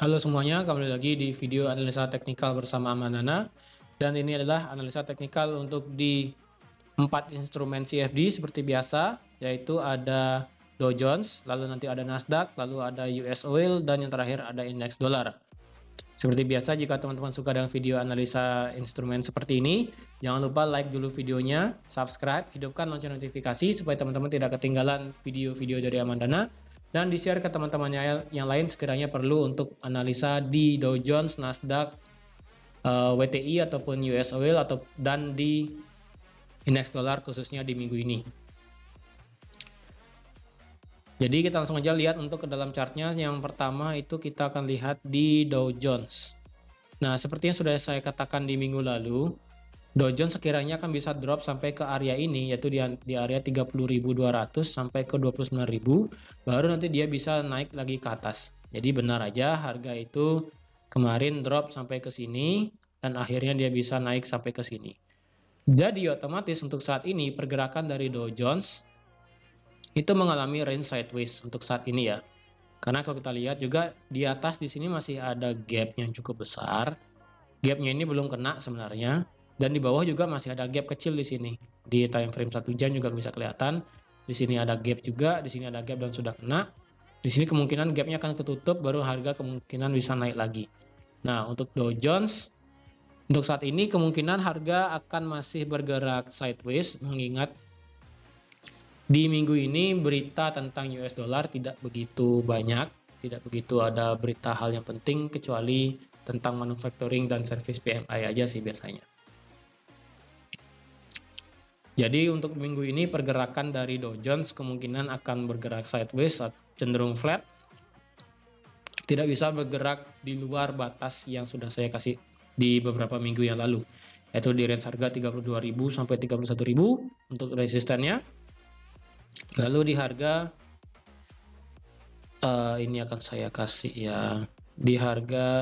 Halo semuanya, kembali lagi di video analisa teknikal bersama Amanana. Dan ini adalah analisa teknikal untuk di 4 instrumen CFD seperti biasa, yaitu ada Dow Jones, lalu nanti ada Nasdaq, lalu ada US Oil, dan yang terakhir ada indeks dolar. Seperti biasa, jika teman-teman suka dengan video analisa instrumen seperti ini, jangan lupa like dulu videonya, subscribe, hidupkan lonceng notifikasi supaya teman-teman tidak ketinggalan video-video dari Amandana, dan di-share ke teman-temannya yang lain sekiranya perlu untuk analisa di Dow Jones, Nasdaq, WTI ataupun US Oil dan di indeks dolar khususnya di minggu ini. Jadi kita langsung aja lihat untuk ke dalam chartnya. Yang pertama itu kita akan lihat di Dow Jones. Nah, seperti yang sudah saya katakan di minggu lalu, Dow Jones sekiranya akan bisa drop sampai ke area ini, yaitu di area 30.200 sampai ke 29.000, baru nanti dia bisa naik lagi ke atas. Jadi benar aja harga itu kemarin drop sampai ke sini, dan akhirnya dia bisa naik sampai ke sini. Jadi otomatis untuk saat ini pergerakan dari Dow Jones itu mengalami range sideways untuk saat ini ya. Karena kalau kita lihat juga di atas di sini masih ada gap yang cukup besar. Gapnya ini belum kena sebenarnya, dan di bawah juga masih ada gap kecil di sini. Di time frame 1 jam juga bisa kelihatan. Di sini ada gap juga, di sini ada gap dan sudah kena. Di sini kemungkinan gapnya akan ketutup, baru harga kemungkinan bisa naik lagi. Nah, untuk Dow Jones, untuk saat ini kemungkinan harga akan masih bergerak sideways, mengingat di minggu ini berita tentang US dollar tidak begitu banyak, tidak begitu ada berita hal yang penting kecuali tentang manufacturing dan service PMI aja sih biasanya. Jadi untuk minggu ini pergerakan dari Dow Jones kemungkinan akan bergerak sideways, cenderung flat. Tidak bisa bergerak di luar batas yang sudah saya kasih di beberapa minggu yang lalu, yaitu di range harga 32.000 sampai 31.000 untuk resistennya. Lalu di harga ini akan saya kasih ya, di harga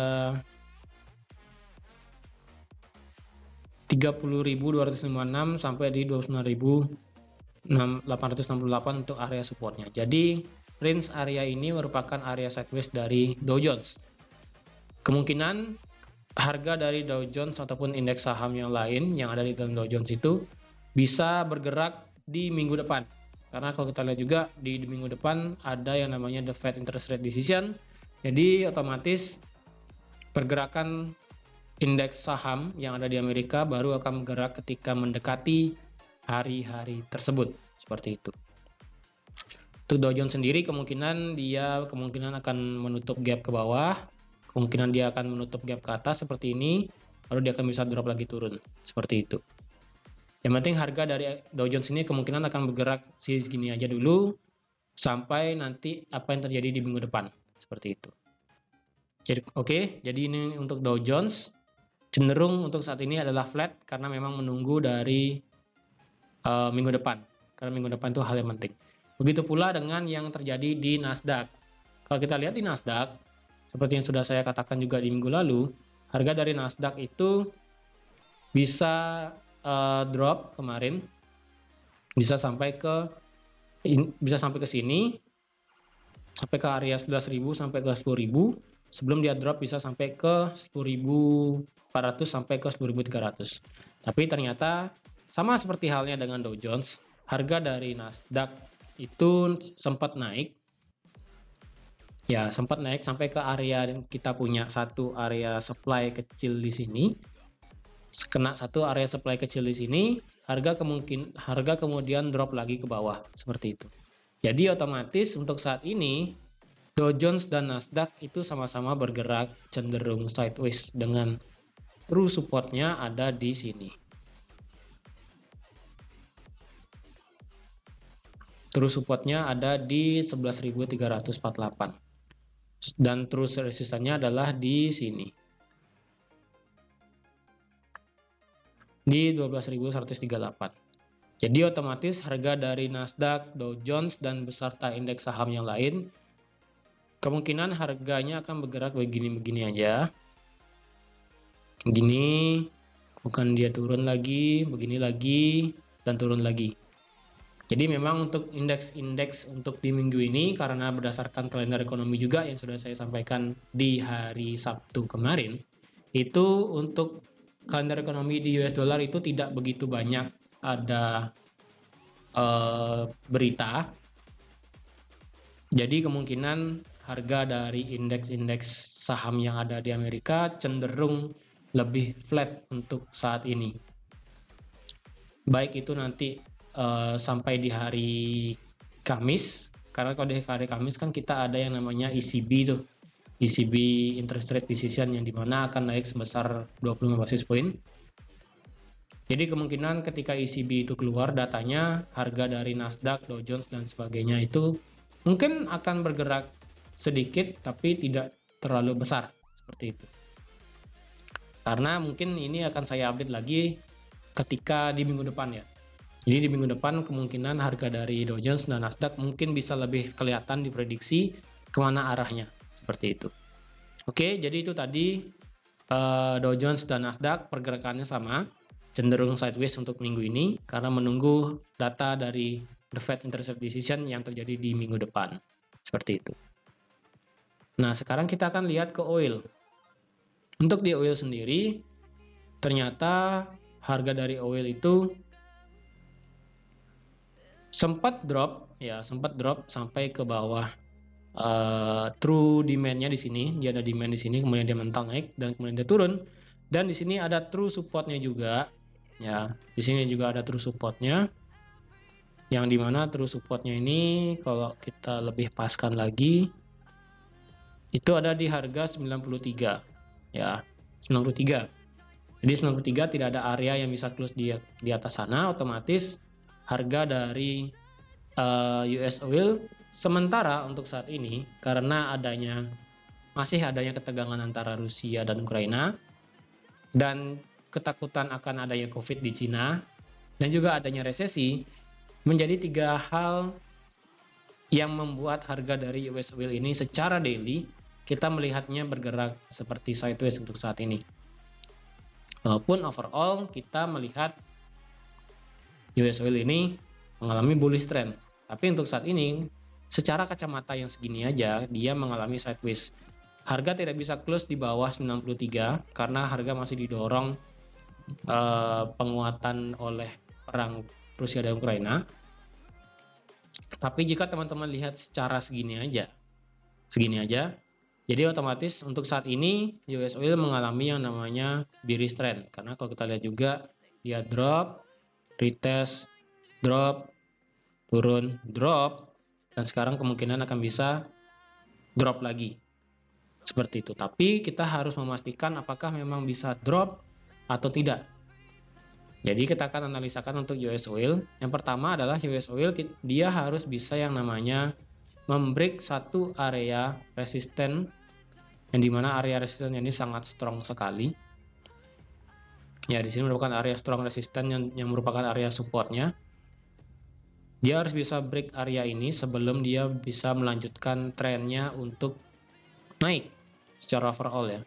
30.256 sampai di 29.868 untuk area supportnya. Jadi range area ini merupakan area sideways dari Dow Jones. Kemungkinan harga dari Dow Jones ataupun indeks saham yang lain yang ada di dalam Dow Jones itu bisa bergerak di minggu depan. Karena kalau kita lihat juga di minggu depan ada yang namanya the Fed interest rate decision. Jadi otomatis pergerakan indeks saham yang ada di Amerika baru akan bergerak ketika mendekati hari-hari tersebut. Seperti itu. Untuk Dow Jones sendiri kemungkinan akan menutup gap ke bawah. Kemungkinan dia akan menutup gap ke atas seperti ini. Lalu dia akan bisa drop lagi turun. Seperti itu. Yang penting harga dari Dow Jones ini kemungkinan akan bergerak segini aja dulu sampai nanti apa yang terjadi di minggu depan. Seperti itu. Jadi jadi ini untuk Dow Jones cenderung untuk saat ini adalah flat karena memang menunggu dari minggu depan. Karena minggu depan itu hal yang penting. Begitu pula dengan yang terjadi di Nasdaq. Kalau kita lihat di Nasdaq, seperti yang sudah saya katakan juga di minggu lalu, harga dari Nasdaq itu bisa drop kemarin, bisa sampai ke sini, sampai ke area 11.000 sampai ke 10.000. Sebelum dia drop bisa sampai ke 10.400 sampai ke 10.300. Tapi ternyata sama seperti halnya dengan Dow Jones, harga dari Nasdaq itu sempat naik. Ya, sempat naik sampai ke area kita punya satu area supply kecil di sini. Kena satu area supply kecil di sini, harga kemudian drop lagi ke bawah seperti itu. Jadi otomatis untuk saat ini Dow Jones dan Nasdaq itu sama-sama bergerak cenderung sideways dengan true supportnya ada di sini. True supportnya ada di 11.348 dan true resistannya adalah di sini di 12.138. Jadi otomatis harga dari Nasdaq, Dow Jones dan beserta indeks saham yang lain kemungkinan harganya akan bergerak begini-begini aja. Begini, bukan dia turun lagi, begini lagi, dan turun lagi. Jadi memang untuk indeks-indeks untuk di minggu ini, karena berdasarkan kalender ekonomi juga yang sudah saya sampaikan di hari Sabtu kemarin, itu untuk kalender ekonomi di US dollar itu tidak begitu banyak ada berita. Jadi kemungkinan harga dari indeks-indeks saham yang ada di Amerika cenderung lebih flat untuk saat ini. Baik itu nanti sampai di hari Kamis, karena kalau di hari Kamis kan kita ada yang namanya ECB tuh, ECB interest rate decision, yang dimana akan naik sebesar 25 basis point. Jadi kemungkinan ketika ECB itu keluar datanya, harga dari Nasdaq, Dow Jones dan sebagainya itu mungkin akan bergerak sedikit tapi tidak terlalu besar seperti itu. Karena mungkin ini akan saya update lagi ketika di minggu depan ya. Jadi di minggu depan kemungkinan harga dari Dow Jones dan Nasdaq mungkin bisa lebih kelihatan diprediksi kemana arahnya, seperti itu. Oke, jadi itu tadi Dow Jones dan Nasdaq pergerakannya sama, cenderung sideways untuk minggu ini karena menunggu data dari The Fed Interest Rate Decision yang terjadi di minggu depan, seperti itu. Nah, sekarang kita akan lihat ke oil. Untuk di oil sendiri, ternyata harga dari oil itu sempat drop sampai ke bawah true demand-nya di sini. Dia ada demand di sini, kemudian dia mental naik dan kemudian dia turun. Dan di sini ada true support-nya juga. Ya, di sini juga ada true support-nya. Yang dimana true support-nya ini kalau kita lebih paskan lagi itu ada di harga 93. Ya, 93. Jadi 93 tidak ada area yang bisa close di atas sana, otomatis harga dari US oil sementara untuk saat ini karena masih adanya ketegangan antara Rusia dan Ukraina dan ketakutan akan adanya COVID di Cina dan juga adanya resesi, menjadi 3 hal yang membuat harga dari US oil ini secara daily kita melihatnya bergerak seperti sideways untuk saat ini. Walaupun overall kita melihat US oil ini mengalami bullish trend, tapi untuk saat ini secara kacamata yang segini aja dia mengalami sideways. Harga tidak bisa close di bawah 93 karena harga masih didorong penguatan oleh perang Rusia dan Ukraina. Tapi jika teman-teman lihat secara segini aja, jadi otomatis untuk saat ini US oil mengalami yang namanya bearish trend karena kalau kita lihat juga dia drop, retest, drop, turun, drop, dan sekarang kemungkinan akan bisa drop lagi seperti itu. Tapi kita harus memastikan apakah memang bisa drop atau tidak. Jadi kita akan analisakan untuk US oil. Yang pertama adalah US oil dia harus bisa yang namanya membreak satu area resisten, yang dimana area resisten ini sangat strong sekali. Ya, di sini merupakan area strong resisten yang merupakan area supportnya. Dia harus bisa break area ini sebelum dia bisa melanjutkan trennya untuk naik secara overall ya.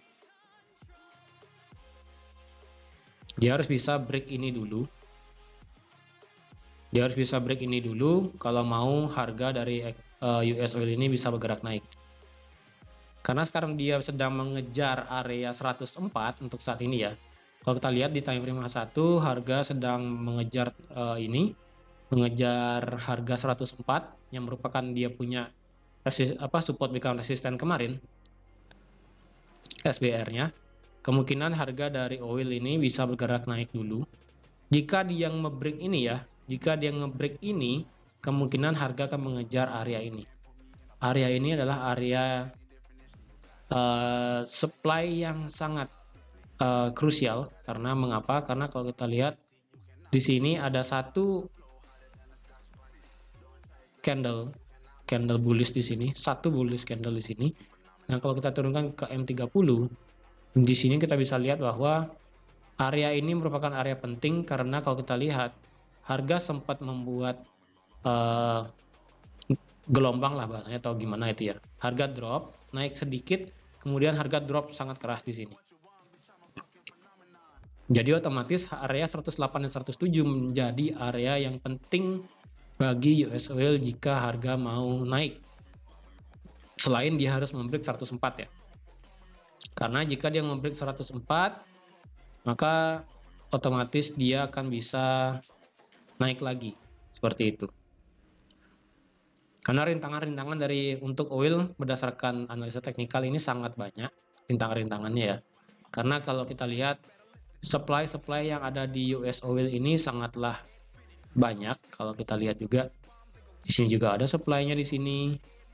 Dia harus bisa break ini dulu. Kalau mau harga dari US oil ini bisa bergerak naik. Karena sekarang dia sedang mengejar area 104 untuk saat ini ya. Kalau kita lihat di time frame H1, harga sedang mengejar mengejar harga 104 yang merupakan dia punya support become resisten kemarin, SBR-nya. Kemungkinan harga dari oil ini bisa bergerak naik dulu. Jika dia nge-break ini, kemungkinan harga akan mengejar area ini. Area ini adalah area supply yang sangat krusial. Karena mengapa? Karena kalau kita lihat di sini ada satu candle bullish di sini, satu bullish candle di sini. Nah, kalau kita turunkan ke M30, di sini kita bisa lihat bahwa area ini merupakan area penting karena kalau kita lihat harga sempat membuat gelombang lah bahasanya atau gimana itu ya. Harga drop, naik sedikit, kemudian harga drop sangat keras di sini. Jadi otomatis area 108 dan 107 menjadi area yang penting bagi US Oil jika harga mau naik. Selain dia harus membreak 104 ya. Karena jika dia membreak 104, maka otomatis dia akan bisa naik lagi. Seperti itu. Karena rintangan-rintangan dari untuk oil berdasarkan analisa teknikal ini sangat banyak rintangan-rintangannya ya. Karena kalau kita lihat supply yang ada di US Oil ini sangatlah banyak. Kalau kita lihat juga di sini juga ada supply-nya di sini.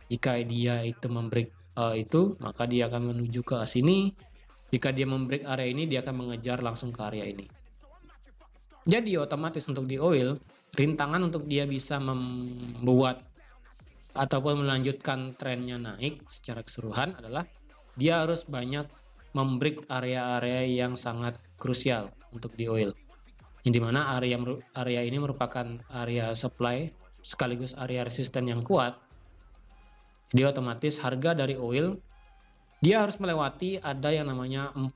Jika dia itu membreak itu, maka dia akan menuju ke sini. Jika dia membreak area ini, dia akan mengejar langsung ke area ini. Jadi otomatis untuk di oil, rintangan untuk dia bisa membuat ataupun melanjutkan trennya naik secara keseluruhan adalah dia harus banyak membreak area-area yang sangat krusial untuk di oil. Yang dimana area ini merupakan area supply sekaligus area resisten yang kuat. Jadi otomatis harga dari oil dia harus melewati ada yang namanya 4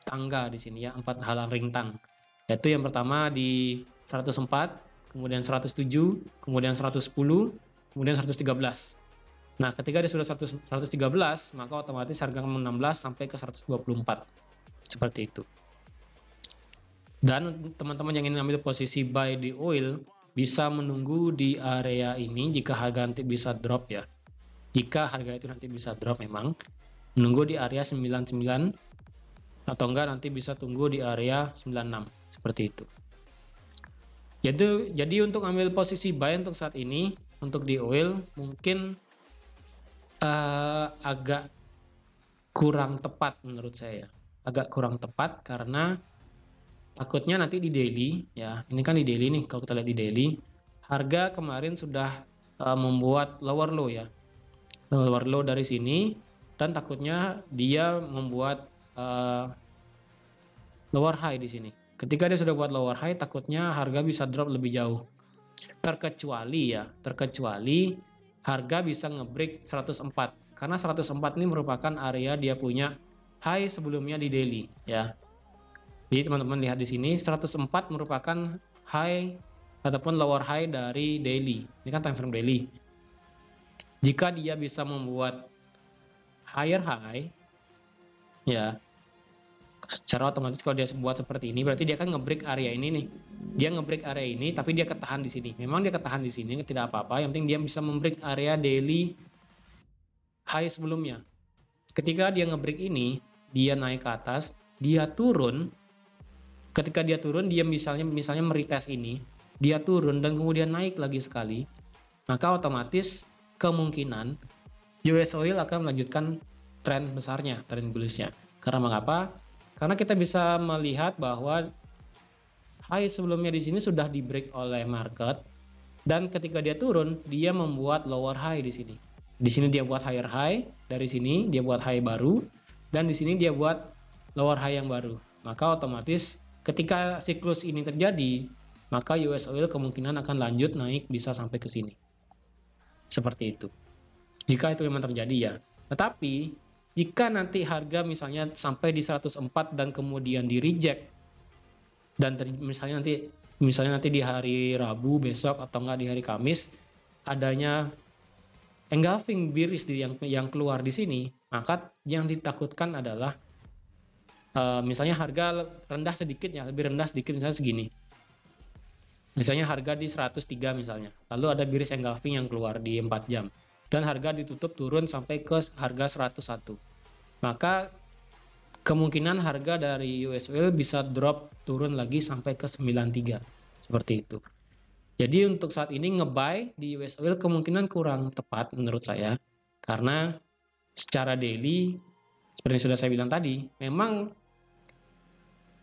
tangga di sini ya, 4 halang rintang. Yaitu yang pertama di 104, kemudian 107, kemudian 110, kemudian 113. Nah, ketika dia sudah 113, maka otomatis harga akan 16 sampai ke 124. Seperti itu. Dan teman-teman yang ingin ambil posisi buy di oil bisa menunggu di area ini jika harga nanti bisa drop ya. Jika harga itu nanti bisa drop memang menunggu di area 99 atau enggak nanti bisa tunggu di area 96 seperti itu. Jadi untuk ambil posisi buy untuk saat ini untuk di oil mungkin agak kurang tepat menurut saya. Agak kurang tepat karena takutnya nanti di daily ya. Ini kan di daily nih, kalau kita lihat di daily harga kemarin sudah membuat lower low ya. Lower low dari sini dan takutnya dia membuat lower high di sini. Ketika dia sudah buat lower high, takutnya harga bisa drop lebih jauh. Terkecuali harga bisa ngebreak 104. Karena 104 ini merupakan area dia punya high sebelumnya di daily ya. Jadi teman-teman lihat di sini 104 merupakan high ataupun lower high dari daily. Ini kan time frame daily. Jika dia bisa membuat higher high ya, secara otomatis kalau dia buat seperti ini berarti dia akan ngebreak area ini nih. Dia ngebreak area ini tapi dia ketahan di sini. Memang dia ketahan di sini tidak apa-apa, yang penting dia bisa membreak area daily high sebelumnya. Ketika dia ngebreak ini, dia naik ke atas, dia turun. Ketika dia turun, dia misalnya meretest ini, dia turun dan kemudian naik lagi sekali, maka otomatis kemungkinan US Oil akan melanjutkan tren besarnya, tren bullish-nya. Karena mengapa? Karena kita bisa melihat bahwa high sebelumnya di sini sudah di break oleh market dan ketika dia turun, dia membuat lower high di sini. Di sini dia buat higher high, dari sini dia buat high baru dan di sini dia buat lower high yang baru. Maka otomatis ketika siklus ini terjadi, maka US Oil kemungkinan akan lanjut naik bisa sampai ke sini. Seperti itu. Jika itu memang terjadi ya. Tetapi jika nanti harga misalnya sampai di 104 dan kemudian di reject dan misalnya nanti di hari Rabu besok atau enggak di hari Kamis adanya engulfing bearish yang keluar di sini, maka yang ditakutkan adalah misalnya harga rendah sedikit ya, lebih rendah sedikit misalnya segini. Misalnya harga di 103 misalnya. Lalu ada bearish engulfing yang keluar di 4 jam. Dan harga ditutup turun sampai ke harga 101. Maka kemungkinan harga dari US Oil bisa drop turun lagi sampai ke 93. Seperti itu. Jadi untuk saat ini nge-buy di US Oil kemungkinan kurang tepat menurut saya. Karena secara daily, seperti yang sudah saya bilang tadi, memang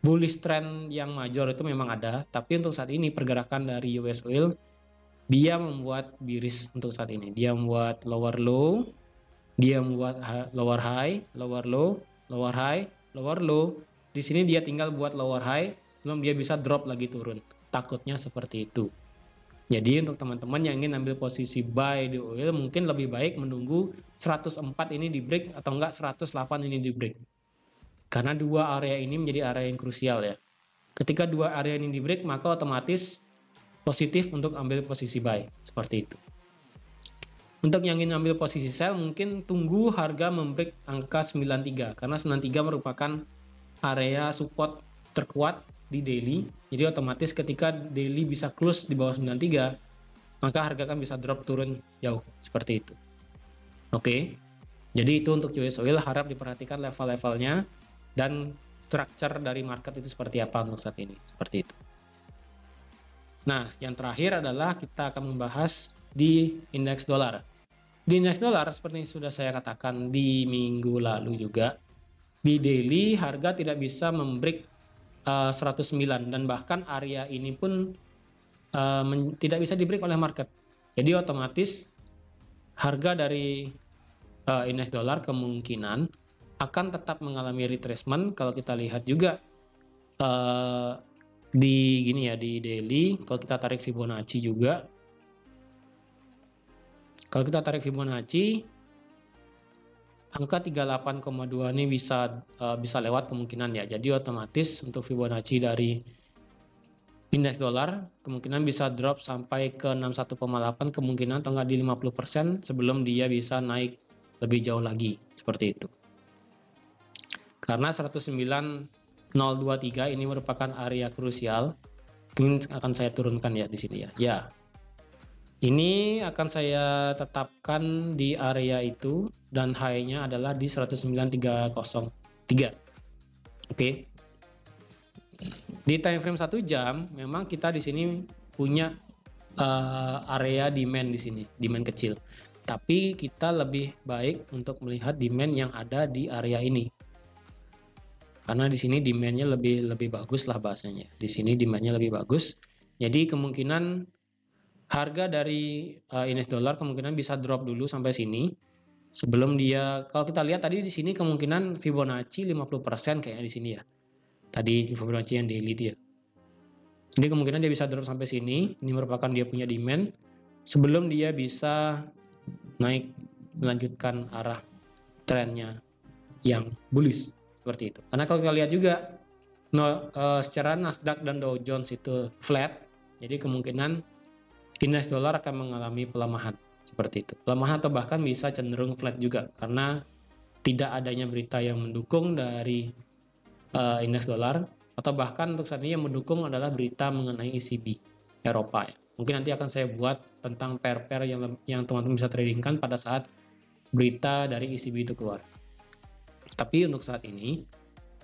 bullish trend yang major itu memang ada, tapi untuk saat ini pergerakan dari US Oil dia membuat bearish untuk saat ini. Dia membuat lower low, dia membuat lower high, lower low, lower high, lower low. Di sini dia tinggal buat lower high sebelum dia bisa drop lagi turun. Takutnya seperti itu. Jadi untuk teman-teman yang ingin ambil posisi buy di oil mungkin lebih baik menunggu 104 ini di break atau enggak 108 ini di break. Karena dua area ini menjadi area yang krusial ya. Ketika dua area ini di break, maka otomatis positif untuk ambil posisi buy, seperti itu. Untuk yang ingin ambil posisi sell, mungkin tunggu harga membreak angka 93, karena 93 merupakan area support terkuat di daily. Jadi otomatis ketika daily bisa close di bawah 93, maka harga kan bisa drop turun jauh, seperti itu. Oke, jadi itu untuk US oil, harap diperhatikan level-levelnya dan structure dari market itu seperti apa untuk saat ini, seperti itu. Nah, yang terakhir adalah kita akan membahas di indeks dolar. Di indeks dolar, seperti yang sudah saya katakan di minggu lalu juga, di daily harga tidak bisa membreak 109, dan bahkan area ini pun tidak bisa di-break oleh market. Jadi otomatis harga dari indeks dolar kemungkinan akan tetap mengalami retracement. Kalau kita lihat juga di gini ya, di daily, kalau kita tarik Fibonacci juga, kalau kita tarik Fibonacci angka 38,2 ini bisa lewat kemungkinan ya. Jadi otomatis untuk Fibonacci dari indeks dolar kemungkinan bisa drop sampai ke 61,8, kemungkinan atau nggak di 50% sebelum dia bisa naik lebih jauh lagi, seperti itu. Karena 109.023 ini merupakan area krusial. Ini akan saya turunkan ya di sini ya. Ya. Ini akan saya tetapkan di area itu dan high-nya adalah di 109.303. Oke. Di time frame 1 jam memang kita di sini punya area demand di sini, demand kecil. Tapi kita lebih baik untuk melihat demand yang ada di area ini. Karena di sini demand-nya lebih bagus lah bahasanya. Di sini demand-nya lebih bagus. Jadi kemungkinan harga dari indeks dolar kemungkinan bisa drop dulu sampai sini sebelum dia, kalau kita lihat tadi di sini kemungkinan Fibonacci 50% kayaknya di sini ya. Tadi Fibonacci yang daily dia. Jadi kemungkinan dia bisa drop sampai sini. Ini merupakan dia punya demand sebelum dia bisa naik melanjutkan arah trennya yang bullish. Seperti itu. Karena kalau kita lihat juga secara Nasdaq dan Dow Jones itu flat, jadi kemungkinan indeks dolar akan mengalami pelemahan seperti itu. Pelemahan atau bahkan bisa cenderung flat juga karena tidak adanya berita yang mendukung dari indeks dolar, atau bahkan untuk saat ini yang mendukung adalah berita mengenai ECB Eropa ya. Mungkin nanti akan saya buat tentang pair-pair yang teman-teman bisa tradingkan pada saat berita dari ECB itu keluar. Tapi untuk saat ini,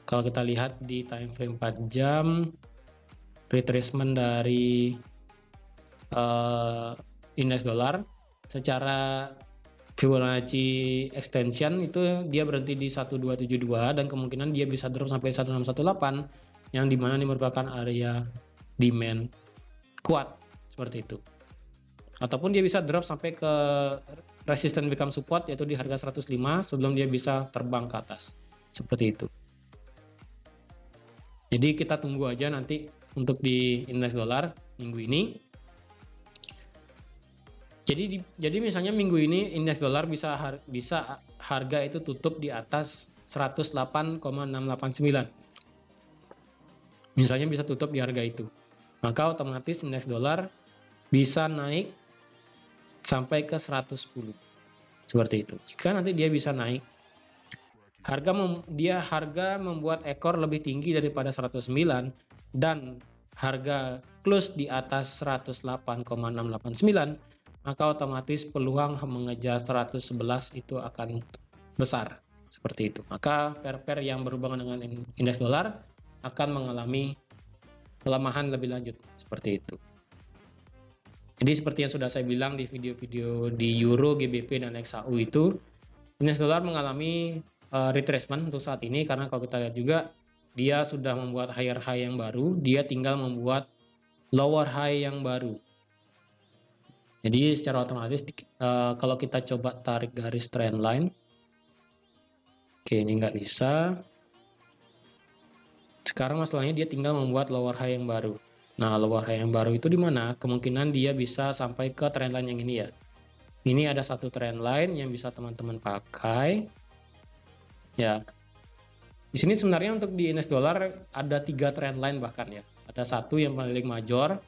kalau kita lihat di time frame 4 jam, retracement dari indeks dolar secara Fibonacci extension itu dia berhenti di 1272 dan kemungkinan dia bisa drop sampai 1618, yang dimana ini merupakan area demand kuat seperti itu. Ataupun dia bisa drop sampai ke resistance become support yaitu di harga 105 sebelum dia bisa terbang ke atas. Seperti itu. Jadi kita tunggu aja nanti untuk di indeks dolar minggu ini. Jadi misalnya minggu ini indeks dolar bisa harga itu tutup di atas 108,689. Misalnya bisa tutup di harga itu. Maka otomatis indeks dolar bisa naik sampai ke 110. Seperti itu. Jika nanti dia bisa naik, harga membuat ekor lebih tinggi daripada 109 dan harga close di atas 108,689, maka otomatis peluang mengejar 111 itu akan besar. Seperti itu. Maka pair-pair yang berhubungan dengan indeks dolar akan mengalami pelemahan lebih lanjut. Seperti itu. Jadi seperti yang sudah saya bilang di video-video di Euro, GBP, dan XAU itu, indeks dolar mengalami retracement untuk saat ini karena kalau kita lihat juga dia sudah membuat higher high yang baru, dia tinggal membuat lower high yang baru. Jadi secara otomatis kalau kita coba tarik garis trend line, oke ini nggak bisa. Sekarang masalahnya dia tinggal membuat lower high yang baru. Nah, lower high yang baru itu di mana? Kemungkinan dia bisa sampai ke trend line yang ini ya. Ini ada satu trend line yang bisa teman-teman pakai. Ya. Di sini sebenarnya untuk di indeks dolar ada 3 trend line bahkan ya. Ada satu yang paling major,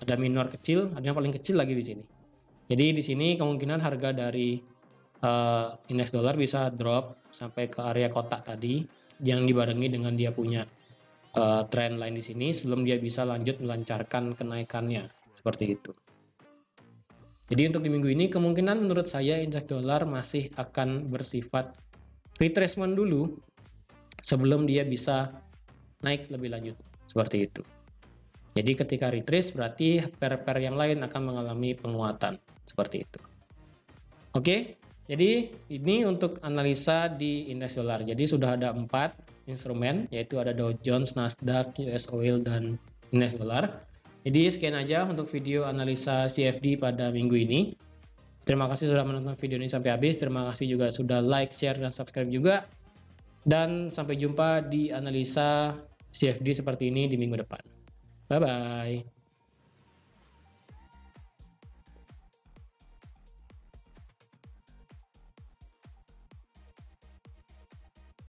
ada minor kecil, ada yang paling kecil lagi di sini. Jadi di sini kemungkinan harga dari indeks dolar bisa drop sampai ke area kotak tadi yang dibarengi dengan dia punya trend line di sini sebelum dia bisa lanjut melancarkan kenaikannya seperti itu. Jadi untuk di minggu ini kemungkinan menurut saya indeks dolar masih akan bersifat retracement dulu sebelum dia bisa naik lebih lanjut seperti itu. Jadi ketika retrace berarti pair-pair yang lain akan mengalami penguatan seperti itu. Oke, jadi ini untuk analisa di indeks dolar. Jadi sudah ada 4 instrumen, yaitu ada Dow Jones, Nasdaq, US Oil, dan indeks dolar. Jadi sekian aja untuk video analisa CFD pada minggu ini. Terima kasih sudah menonton video ini sampai habis. Terima kasih juga sudah like, share, dan subscribe juga. Dan sampai jumpa di analisa CFD seperti ini di minggu depan. Bye-bye.